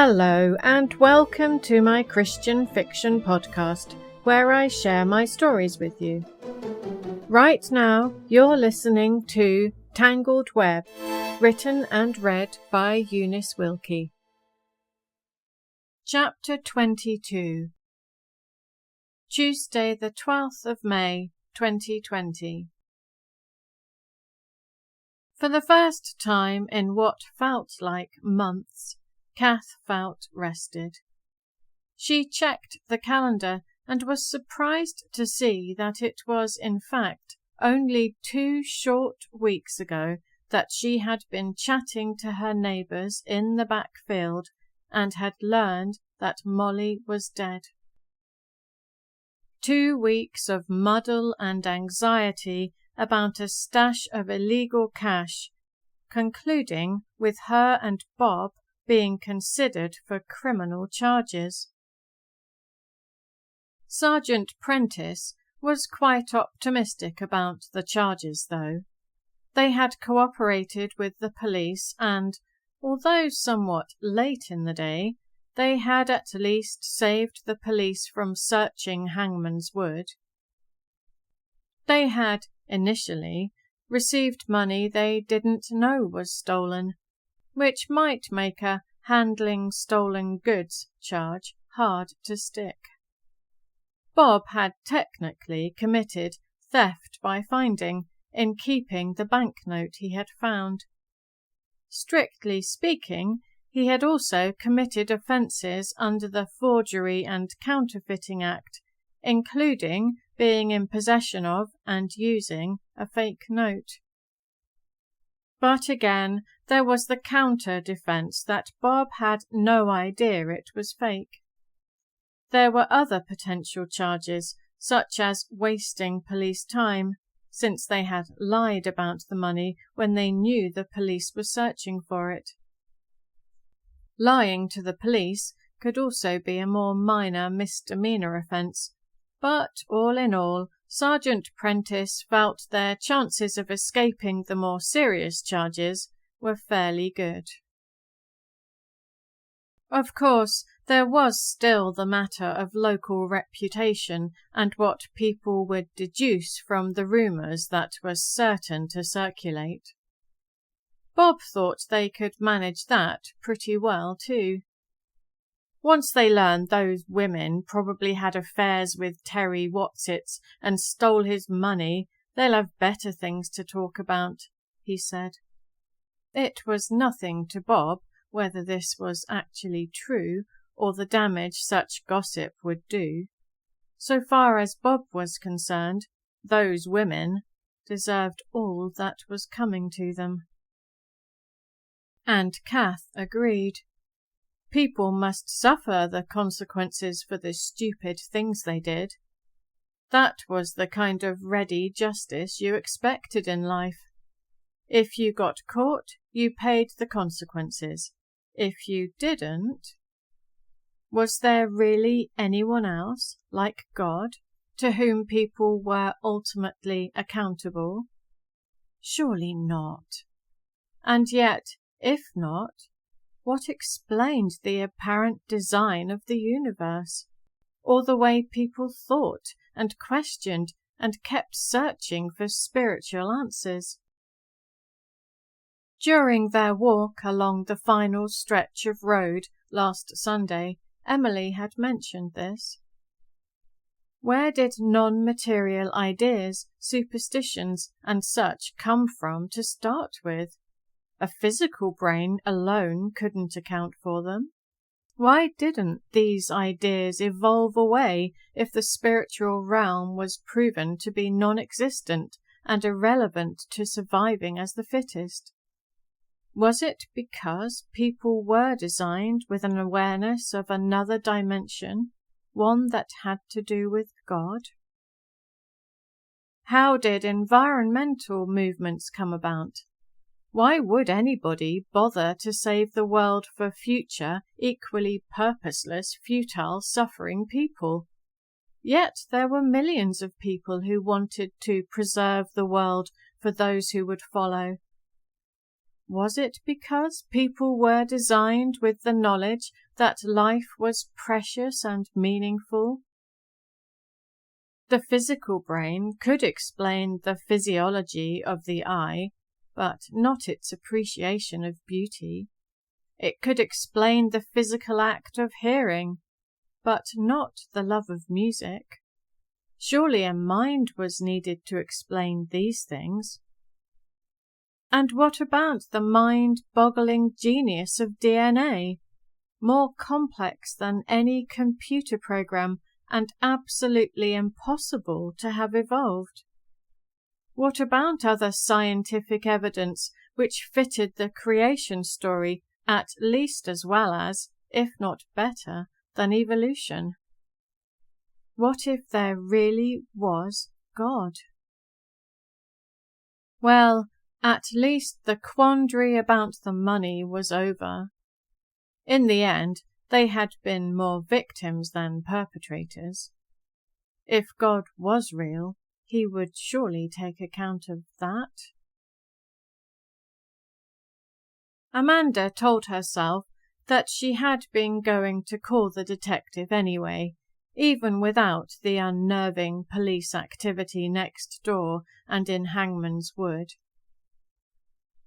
Hello and welcome to my Christian fiction podcast, where I share my stories with you. Right now, you're listening to Tangled Web, written and read by Eunice Wilkie. Chapter 22. Tuesday, the 12th of May, 2020. For the first time in what felt like months, Kath felt rested. She checked the calendar and was surprised to see that it was in fact only 2 short weeks ago that she had been chatting to her neighbours in the back field and had learned that Molly was dead. 2 weeks of muddle and anxiety about a stash of illegal cash, concluding with her and Bob being considered for criminal charges. Sergeant Prentice was quite optimistic about the charges, though. They had cooperated with the police and, although somewhat late in the day, they had at least saved the police from searching Hangman's Wood. They had, initially, received money they didn't know was stolen, which might make a handling stolen goods charge hard to stick. Bob had technically committed theft by finding, in keeping the banknote he had found. Strictly speaking, he had also committed offences under the Forgery and Counterfeiting Act, including being in possession of and using a fake note. But again, there was the counter-defence that Bob had no idea it was fake. There were other potential charges, such as wasting police time, since they had lied about the money when they knew the police were searching for it. Lying to the police could also be a more minor misdemeanour offence, but all in all, Sergeant Prentice felt their chances of escaping the more serious charges were fairly good. Of course, there was still the matter of local reputation and what people would deduce from the rumours that were certain to circulate. Bob thought they could manage that pretty well too. Once they learned those women probably had affairs with Terry Watsits and stole his money, they'll have better things to talk about, he said. It was nothing to Bob whether this was actually true or the damage such gossip would do. So far as Bob was concerned, those women deserved all that was coming to them. And Kath agreed. People must suffer the consequences for the stupid things they did. That was the kind of ready justice you expected in life. If you got caught, you paid the consequences. If you didn't, was there really anyone else, like God, to whom people were ultimately accountable? Surely not. And yet, if not, what explained the apparent design of the universe, or the way people thought and questioned and kept searching for spiritual answers? During their walk along the final stretch of road last Sunday, Emily had mentioned this. Where did non-material ideas, superstitions, and such come from to start with? A physical brain alone couldn't account for them. Why didn't these ideas evolve away if the spiritual realm was proven to be non-existent and irrelevant to surviving as the fittest? Was it because people were designed with an awareness of another dimension, one that had to do with God? How did environmental movements come about? Why would anybody bother to save the world for future, equally purposeless, futile, suffering people? Yet there were millions of people who wanted to preserve the world for those who would follow. Was it because people were designed with the knowledge that life was precious and meaningful? The physical brain could explain the physiology of the eye, but not its appreciation of beauty. It could explain the physical act of hearing, but not the love of music. Surely a mind was needed to explain these things. And what about the mind-boggling genius of DNA, more complex than any computer program and absolutely impossible to have evolved? What about other scientific evidence which fitted the creation story at least as well as, if not better, than evolution? What if there really was God? Well, at least the quandary about the money was over. In the end, they had been more victims than perpetrators. If God was real, he would surely take account of that. Amanda told herself that she had been going to call the detective anyway, even without the unnerving police activity next door and in Hangman's Wood.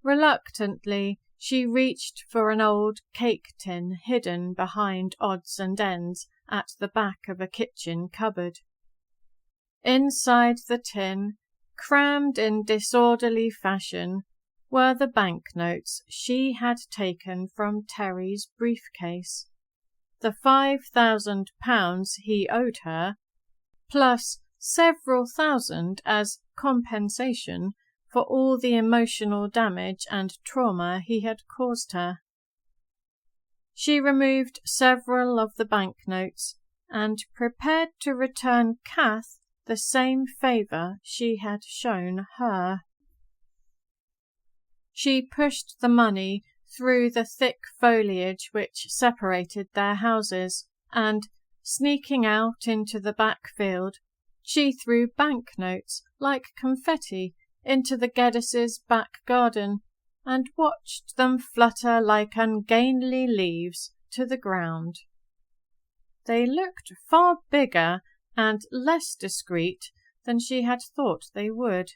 Reluctantly, she reached for an old cake tin hidden behind odds and ends at the back of a kitchen cupboard. Inside the tin, crammed in disorderly fashion, were the banknotes she had taken from Terry's briefcase, the £5,000 he owed her, plus several thousand as compensation for all the emotional damage and trauma he had caused her. She removed several of the banknotes and prepared to return Kath the same favour she had shown her. She pushed the money through the thick foliage which separated their houses, and, sneaking out into the backfield, she threw banknotes like confetti into the Geddes' back garden, and watched them flutter like ungainly leaves to the ground. They looked far bigger and less discreet than she had thought they would.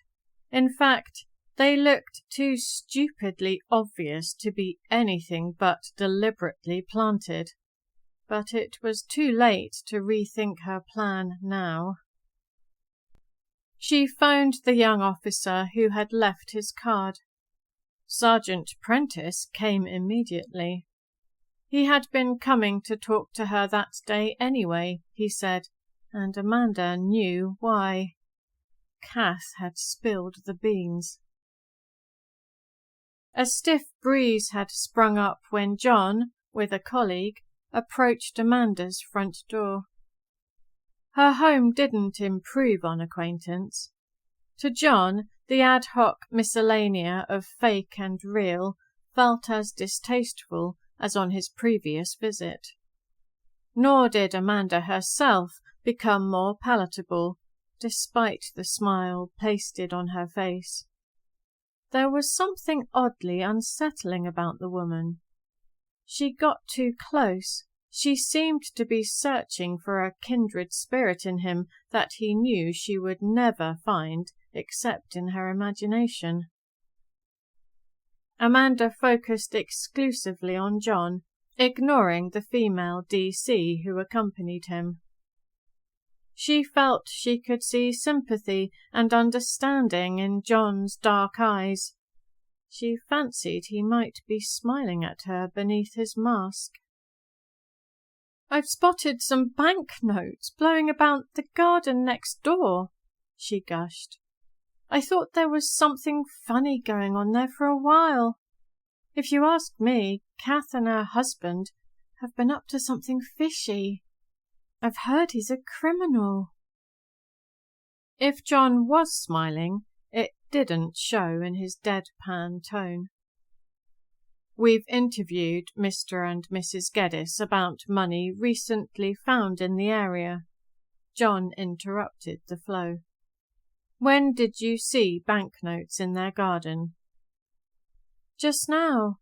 In fact, they looked too stupidly obvious to be anything but deliberately planted. But it was too late to rethink her plan now. She phoned the young officer who had left his card. Sergeant Prentice came immediately. He had been coming to talk to her that day anyway, he said, and Amanda knew why. Kath had spilled the beans. A stiff breeze had sprung up when John, with a colleague, approached Amanda's front door. Her home didn't improve on acquaintance. To John, the ad hoc miscellanea of fake and real felt as distasteful as on his previous visit. Nor did Amanda herself become more palatable, despite the smile pasted on her face. There was something oddly unsettling about the woman. She got too close. She seemed to be searching for a kindred spirit in him that he knew she would never find except in her imagination. Amanda focused exclusively on John, ignoring the female DC who accompanied him. She felt she could see sympathy and understanding in John's dark eyes. She fancied he might be smiling at her beneath his mask. "I've spotted some banknotes blowing about the garden next door," she gushed. "I thought there was something funny going on there for a while. If you ask me, Kath and her husband have been up to something fishy. I've heard he's a criminal." If John was smiling, it didn't show in his deadpan tone. "We've interviewed Mr. and Mrs. Geddes about money recently found in the area." John interrupted the flow. "When did you see banknotes in their garden?" Just now.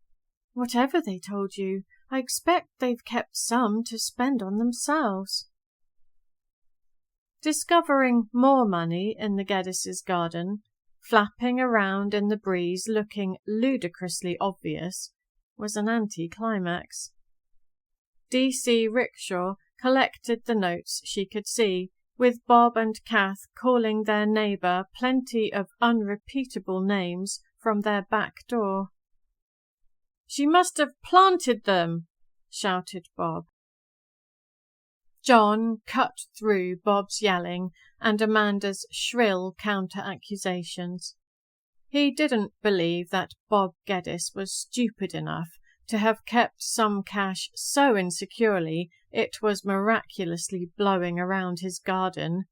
Whatever they told you, I expect they've kept some to spend on themselves." Discovering more money in the Geddes' garden, flapping around in the breeze looking ludicrously obvious, was an anticlimax. D.C. Rickshaw collected the notes she could see, with Bob and Kath calling their neighbour plenty of unrepeatable names from their back door. "She must have planted them," shouted Bob. John cut through Bob's yelling and Amanda's shrill counter-accusations. He didn't believe that Bob Geddes was stupid enough to have kept some cash so insecurely it was miraculously blowing around his garden,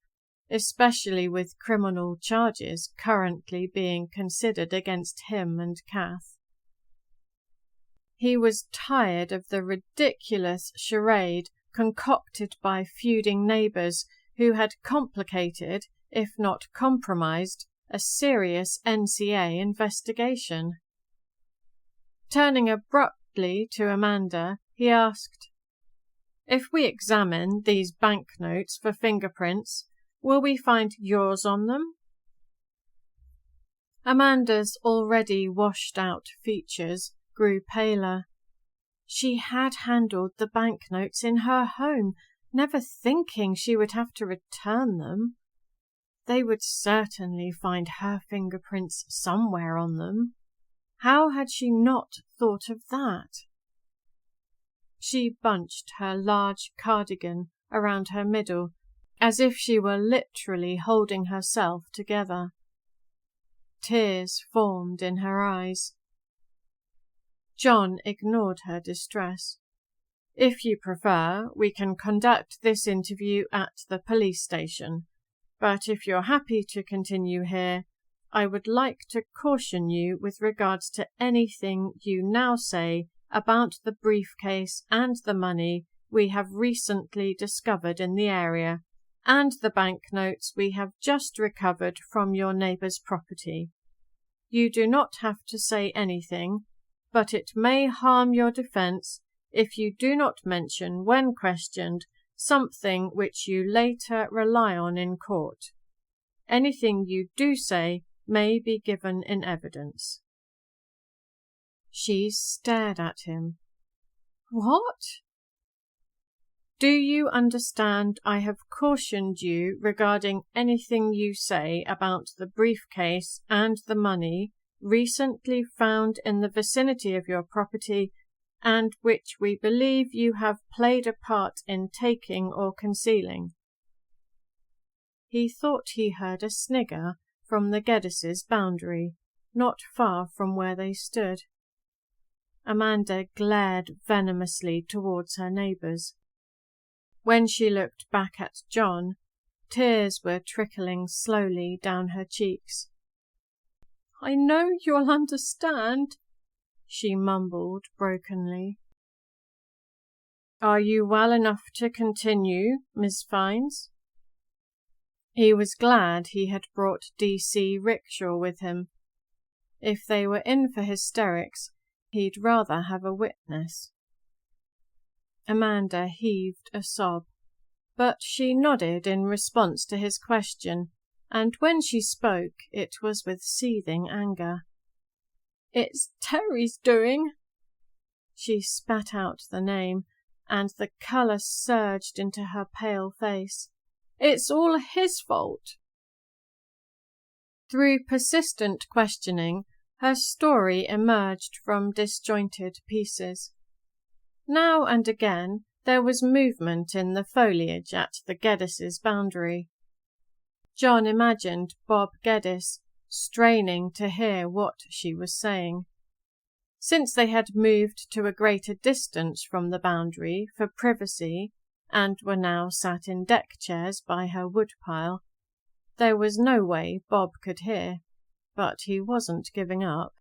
especially with criminal charges currently being considered against him and Kath. He was tired of the ridiculous charade concocted by feuding neighbours who had complicated, if not compromised, a serious NCA investigation. Turning abruptly to Amanda, he asked, "If we examine these banknotes for fingerprints, will we find yours on them?" Amanda's already washed-out features grew paler. She had handled the banknotes in her home, never thinking she would have to return them. They would certainly find her fingerprints somewhere on them. How had she not thought of that? She bunched her large cardigan around her middle, as if she were literally holding herself together. Tears formed in her eyes. John ignored her distress. "If you prefer, we can conduct this interview at the police station, but if you're happy to continue here, I would like to caution you with regards to anything you now say about the briefcase and the money we have recently discovered in the area, and the banknotes we have just recovered from your neighbour's property. You do not have to say anything, but it may harm your defence if you do not mention, when questioned, something which you later rely on in court. Anything you do say may be given in evidence." She stared at him. "What?" "Do you understand I have cautioned you regarding anything you say about the briefcase and the money recently found in the vicinity of your property, and which we believe you have played a part in taking or concealing?" He thought he heard a snigger from the Geddes' boundary, not far from where they stood. Amanda glared venomously towards her neighbours. When she looked back at John, tears were trickling slowly down her cheeks. "I know you'll understand," she mumbled brokenly. "Are you well enough to continue, Miss Fiennes?" He was glad he had brought D.C. Rickshaw with him. If they were in for hysterics, he'd rather have a witness. Amanda heaved a sob, but she nodded in response to his question, and when she spoke it was with seething anger. "It's Terry's doing." She spat out the name, and the colour surged into her pale face. "It's all his fault." Through persistent questioning, her story emerged from disjointed pieces. Now and again there was movement in the foliage at the Geddes' boundary. John imagined Bob Geddes straining to hear what she was saying. Since they had moved to a greater distance from the boundary for privacy, and were now sat in deck chairs by her woodpile, there was no way Bob could hear, but he wasn't giving up.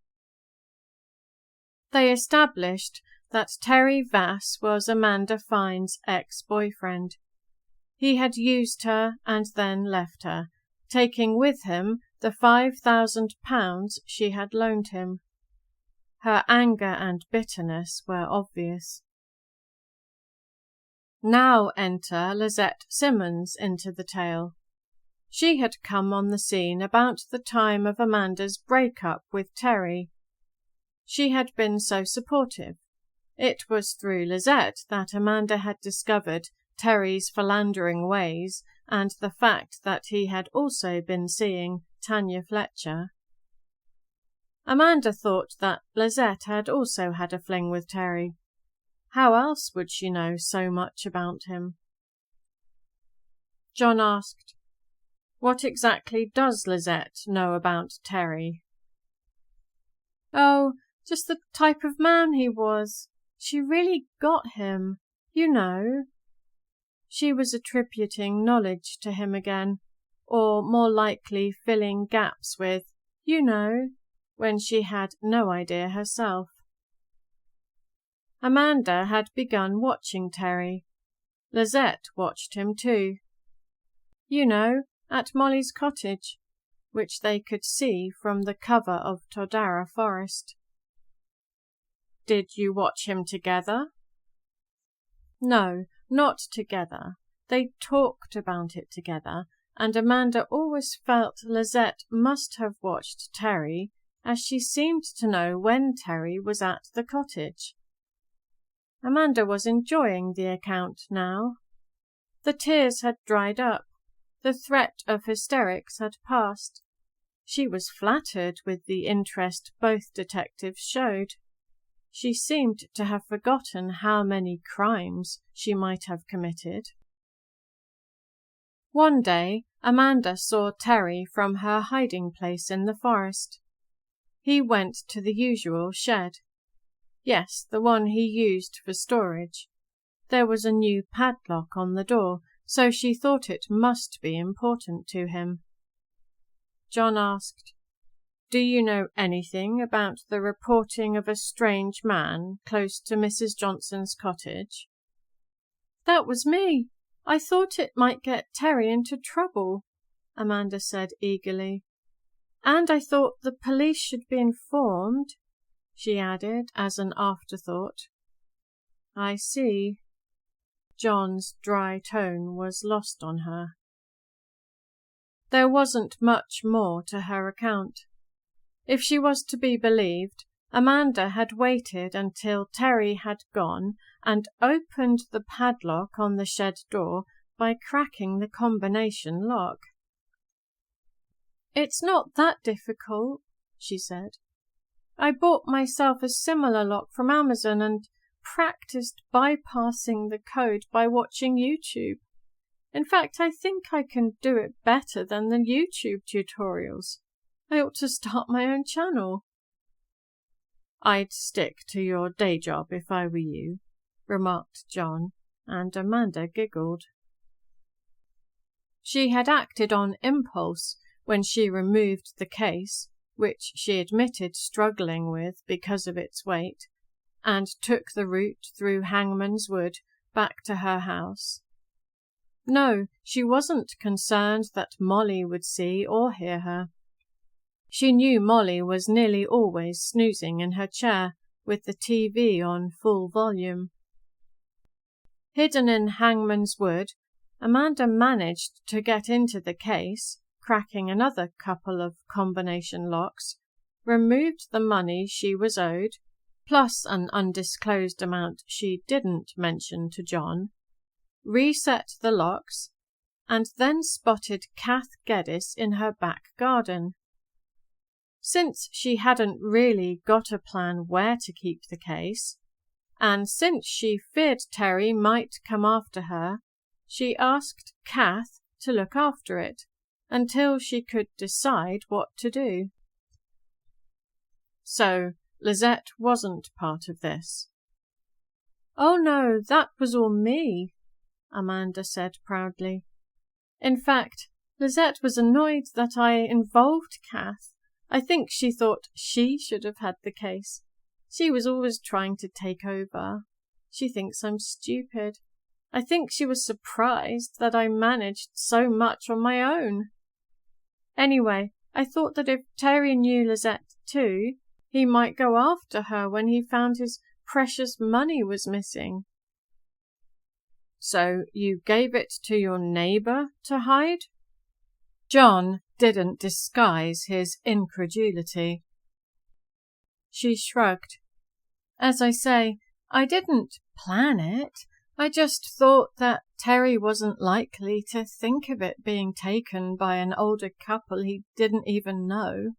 They established that Terry Vass was Amanda Fiennes' ex-boyfriend. He had used her and then left her, taking with him the £5,000 she had loaned him. Her anger and bitterness were obvious. Now enter Lizette Simmons into the tale. She had come on the scene about the time of Amanda's break-up with Terry. She had been so supportive. It was through Lizette that Amanda had discovered Terry's philandering ways and the fact that he had also been seeing Tanya Fletcher. Amanda thought that Lizette had also had a fling with Terry. How else would she know so much about him? John asked, "What exactly does Lizette know about Terry?" "Oh, just the type of man he was. She really got him, you know." She was attributing knowledge to him again, or more likely filling gaps with, you know, when she had no idea herself. Amanda had begun watching Terry. Lizette watched him too. You know, at Molly's cottage, which they could see from the cover of Todara Forest. "Did you watch him together?" "No, not together. They talked about it together, and Amanda always felt Lizette must have watched Terry, as she seemed to know when Terry was at the cottage." Amanda was enjoying the account now. The tears had dried up. The threat of hysterics had passed. She was flattered with the interest both detectives showed. She seemed to have forgotten how many crimes she might have committed. One day, Amanda saw Terry from her hiding place in the forest. He went to the usual shed. Yes, the one he used for storage. There was a new padlock on the door, so she thought it must be important to him. John asked, "Do you know anything about the reporting of a strange man close to Mrs. Johnson's cottage?" "That was me. I thought it might get Terry into trouble," Amanda said eagerly. "And I thought the police should be informed," she added as an afterthought. "I see." John's dry tone was lost on her. There wasn't much more to her account. If she was to be believed, Amanda had waited until Terry had gone and opened the padlock on the shed door by cracking the combination lock. "It's not that difficult," she said. "I bought myself a similar lock from Amazon and practiced bypassing the code by watching YouTube. In fact, I think I can do it better than the YouTube tutorials. I ought to start my own channel." "I'd stick to your day job if I were you," remarked John, and Amanda giggled. She had acted on impulse when she removed the case, which she admitted struggling with because of its weight, and took the route through Hangman's Wood back to her house. No, she wasn't concerned that Molly would see or hear her. She knew Molly was nearly always snoozing in her chair, with the TV on full volume. Hidden in Hangman's Wood, Amanda managed to get into the case, cracking another couple of combination locks, removed the money she was owed, plus an undisclosed amount she didn't mention to John, reset the locks, and then spotted Kath Geddes in her back garden. Since she hadn't really got a plan where to keep the case, and since she feared Terry might come after her, she asked Kath to look after it until she could decide what to do. So Lizette wasn't part of this. "Oh no, that was all me," Amanda said proudly. "In fact, Lizette was annoyed that I involved Kath. I think she thought she should have had the case. She was always trying to take over. She thinks I'm stupid. I think she was surprised that I managed so much on my own. Anyway, I thought that if Terry knew Lizette too, He might go after her when he found his precious money was missing." "So you gave it to your neighbour to hide?" John didn't disguise his incredulity. She shrugged. "As I say, I didn't plan it. I just thought that Terry wasn't likely to think of it being taken by an older couple he didn't even know.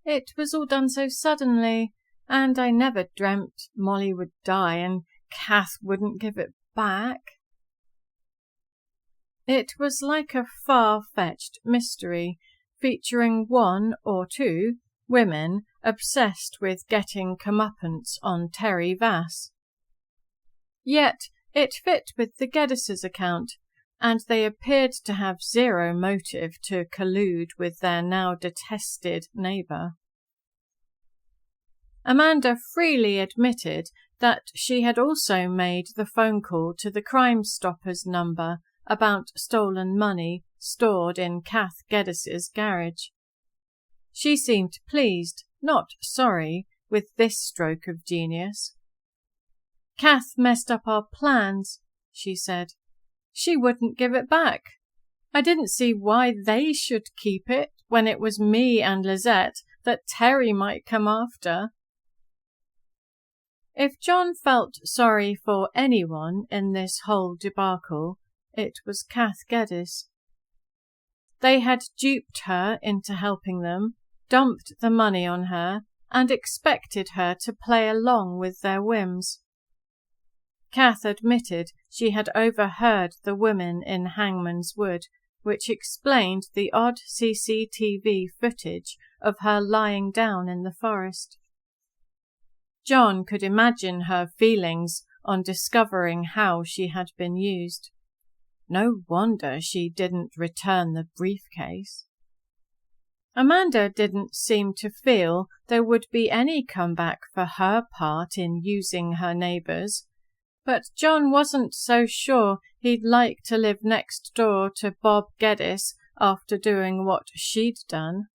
It was all done so suddenly, and I never dreamt Molly would die and Kath wouldn't give it back." It was like a far-fetched mystery featuring one or two women obsessed with getting comeuppance on Terry Vass. Yet it fit with the Geddes' account, and they appeared to have zero motive to collude with their now detested neighbour. Amanda freely admitted that she had also made the phone call to the Crime Stoppers number about stolen money stored in Kath Geddes' garage. She seemed pleased, not sorry, with this stroke of genius. "Kath messed up our plans," she said. "She wouldn't give it back. I didn't see why they should keep it when it was me and Lizette that Terry might come after." If John felt sorry for anyone in this whole debacle, it was Kath Geddes. They had duped her into helping them, dumped the money on her, and expected her to play along with their whims. Kath admitted she had overheard the women in Hangman's Wood, which explained the odd CCTV footage of her lying down in the forest. John could imagine her feelings on discovering how she had been used. No wonder she didn't return the briefcase. Amanda didn't seem to feel there would be any comeback for her part in using her neighbours, but John wasn't so sure he'd like to live next door to Bob Geddes after doing what she'd done.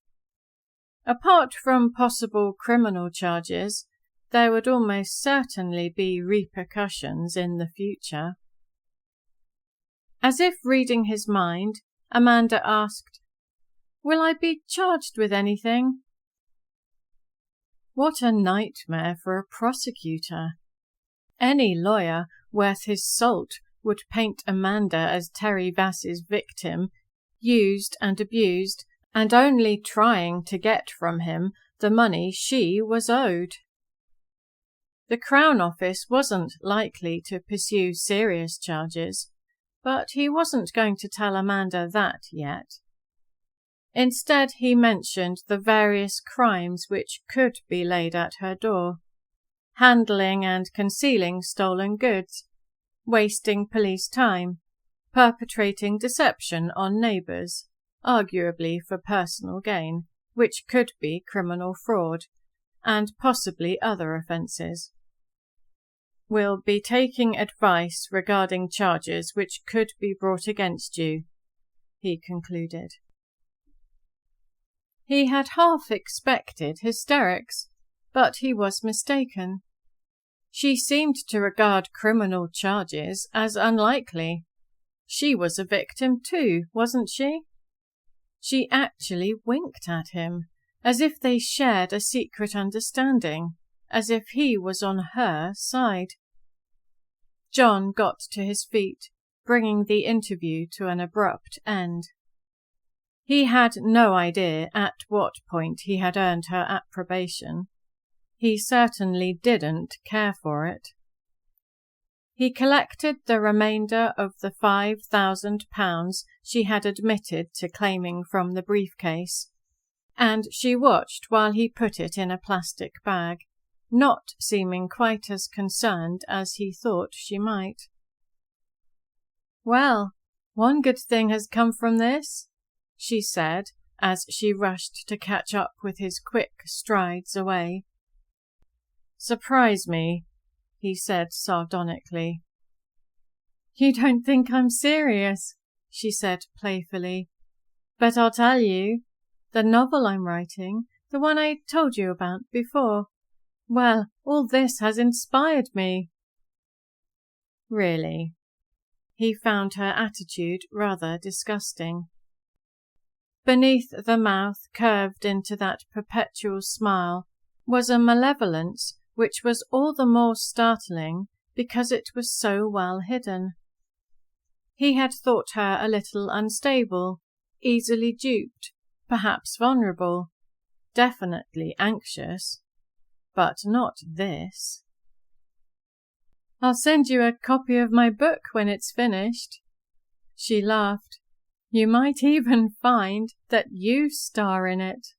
Apart from possible criminal charges, there would almost certainly be repercussions in the future. As if reading his mind, Amanda asked, "Will I be charged with anything?" What a nightmare for a prosecutor! Any lawyer worth his salt would paint Amanda as Terry Vass's victim, used and abused, and only trying to get from him the money she was owed. The Crown Office wasn't likely to pursue serious charges, but he wasn't going to tell Amanda that yet. Instead, he mentioned the various crimes which could be laid at her door: handling and concealing stolen goods, wasting police time, perpetrating deception on neighbours, arguably for personal gain, which could be criminal fraud, and possibly other offences. "We'll be taking advice regarding charges which could be brought against you," he concluded. He had half expected hysterics, but he was mistaken. She seemed to regard criminal charges as unlikely. She was a victim too, wasn't she? She actually winked at him, as if they shared a secret understanding, as if he was on her side. John got to his feet, bringing the interview to an abrupt end. He had no idea at what point he had earned her approbation. He certainly didn't care for it. He collected the remainder of the £5,000 she had admitted to claiming from the briefcase, and she watched while he put it in a plastic bag, not seeming quite as concerned as he thought she might. "Well, one good thing has come from this," she said, as she rushed to catch up with his quick strides away. "Surprise me," he said sardonically. "You don't think I'm serious," she said playfully. "But I'll tell you, the novel I'm writing The one I told you about before. Well, all this has inspired me." "Really?" He found her attitude rather disgusting. Beneath the mouth curved into that perpetual smile was a malevolence which was all the more startling because it was so well hidden. He had thought her a little unstable, easily duped, perhaps vulnerable, definitely anxious, but not this. "I'll send you a copy of my book when it's finished." She laughed. "You might even find that you star in it."